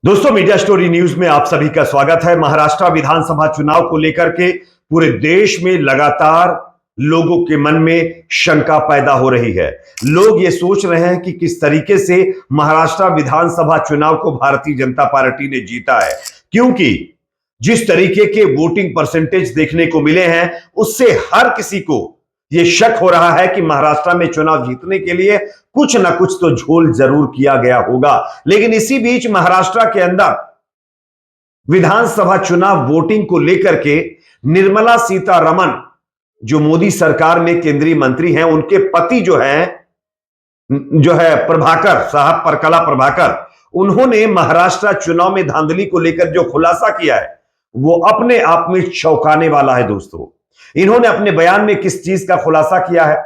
दोस्तों, media story news में आप सभी का स्वागत है। महाराष्ट्र विधानसभा चुनाव को लेकर के पूरे देश में लगातार लोगों के मन में शंका पैदा हो रही है। लोग ये सोच रहे हैं कि किस तरीके से महाराष्ट्र विधानसभा चुनाव को भारतीय जनता पार्टी ने जीता है, क्योंकि जिस तरीके के वोटिंग परसेंटेज देखने को मिले हैं उससे हर किसी को यह शक हो रहा है कि महाराष्ट्र में चुनाव जीतने के लिए कुछ ना कुछ तो झोल जरूर किया गया होगा। लेकिन इसी बीच महाराष्ट्र के अंदर विधानसभा चुनाव वोटिंग को लेकर के निर्मला सीतारमण, जो मोदी सरकार में केंद्रीय मंत्री हैं, उनके पति जो है प्रभाकर साहब, परकला प्रभाकर, उन्होंने महाराष्ट्र चुनाव में धांधली को लेकर जो खुलासा किया है वो अपने आप में चौंकाने वाला है। दोस्तों, इन्होंने अपने बयान में किस चीज का खुलासा किया है,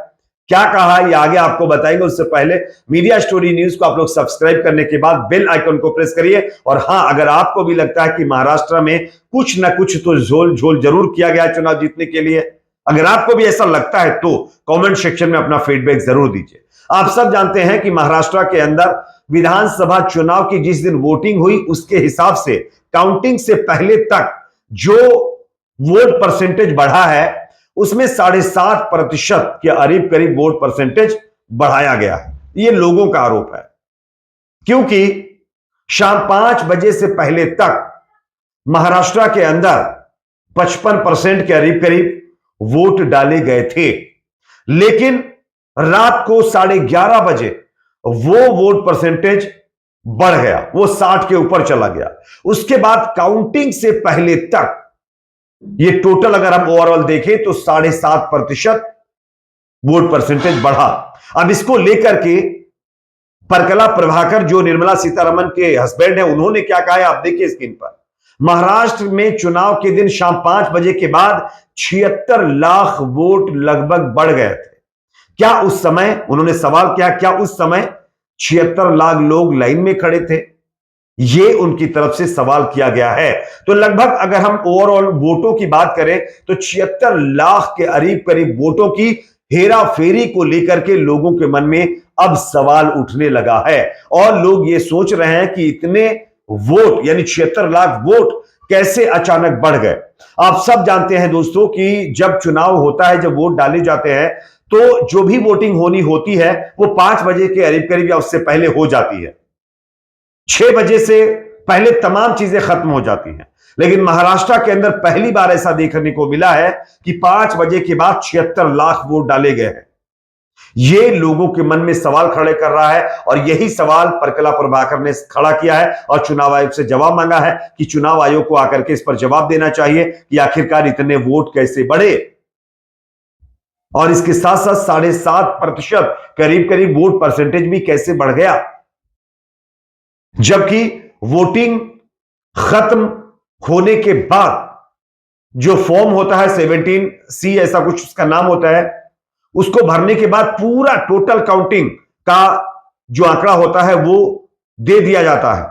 क्या कहा, ये आगे आपको बताएंगे। उससे पहले मीडिया स्टोरी न्यूज को आप लोग सब्सक्राइब करने के बाद बेल आइकन को प्रेस करिए। और हां, अगर आपको भी लगता है कि महाराष्ट्र में कुछ ना कुछ तो झोल जरूर किया गया चुनाव जीतने के लिए, अगर आपको भी ऐसा लगता है तो कमेंट सेक्शन में अपना फीडबैक जरूर दीजिए। आप सब जानते हैं कि महाराष्ट्र के अंदर विधानसभा चुनाव की जिस दिन वोटिंग हुई उसके हिसाब से काउंटिंग से पहले तक जो वोट परसेंटेज बढ़ा है उसमें 7.5% के करीब वोट परसेंटेज बढ़ाया गया है। ये लोगों का आरोप है, क्योंकि शाम 5 बजे से पहले तक महाराष्ट्र के अंदर 55% के करीब वोट डाले गए थे, लेकिन रात को 11:30 बजे वो वोट परसेंटेज बढ़ गया, वो 60 के ऊपर चला गया। उसके बाद काउंटिंग से पहले तक ये टोटल अगर हम ओवरऑल देखें तो 7.5% वोट परसेंटेज बढ़ा। अब इसको लेकर के परकला प्रभाकर, जो निर्मला सीतारमण के हस्बैंड हैं, उन्होंने क्या कहा है आप देखिए स्क्रीन पर। महाराष्ट्र में चुनाव के दिन शाम 5 बजे के बाद 76 लाख वोट लगभग बढ़ गए थे। क्या उस समय, उन्होंने सवाल किया, क्या उस समय 76 लाख लोग लाइन में खड़े थे? ये उनकी तरफ से सवाल किया गया है। तो लगभग अगर हम ओवरऑल वोटों की बात करें तो 76 लाख के करीब वोटों की हेरा फेरी को लेकर के लोगों के मन में अब सवाल उठने लगा है। और लोग ये सोच रहे हैं कि इतने वोट यानी 76 लाख वोट कैसे अचानक बढ़ गए। आप सब जानते हैं दोस्तों कि जब चुनाव होता है, जब वोट डाले जाते हैं, तो जो भी वोटिंग होनी होती है वो 5 बजे के करीब या उससे पहले हो जाती है। 6 बजे से पहले तमाम चीजें खत्म हो जाती हैं। लेकिन महाराष्ट्र के अंदर पहली बार ऐसा देखने को मिला है कि 5 बजे के बाद 76 लाख वोट डाले गए हैं। ये लोगों के मन में सवाल खड़े कर रहा है और यही सवाल परकला प्रभाकर ने खड़ा किया है और चुनाव आयोग से जवाब मांगा है कि चुनाव आयोग को आकर के इस पर जवाब देना चाहिए कि आखिरकार इतने वोट कैसे बढ़े। और इसके साथ साथ 7.5% करीब वोट परसेंटेज भी कैसे बढ़ गया, जबकि वोटिंग खत्म होने के बाद जो फॉर्म होता है 17C ऐसा कुछ उसका नाम होता है, उसको भरने के बाद पूरा टोटल काउंटिंग का जो आंकड़ा होता है वो दे दिया जाता है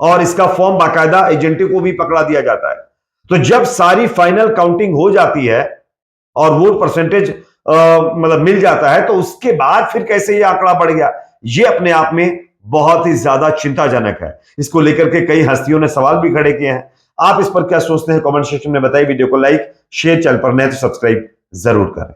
और इसका फॉर्म बाकायदा एजेंटों को भी पकड़ा दिया जाता है। तो जब सारी फाइनल काउंटिंग हो जाती है और वोट परसेंटेज मतलब मिल जाता है, तो उसके बाद फिर कैसे ये आंकड़ा बढ़ गया, ये अपने आप में बहुत ही ज्यादा चिंताजनक है। इसको लेकर के कई हस्तियों ने सवाल भी खड़े किए हैं। आप इस पर क्या सोचते हैं कमेंट सेक्शन में बताइए। वीडियो को लाइक शेयर, चैनल पर नए तो सब्सक्राइब जरूर करें।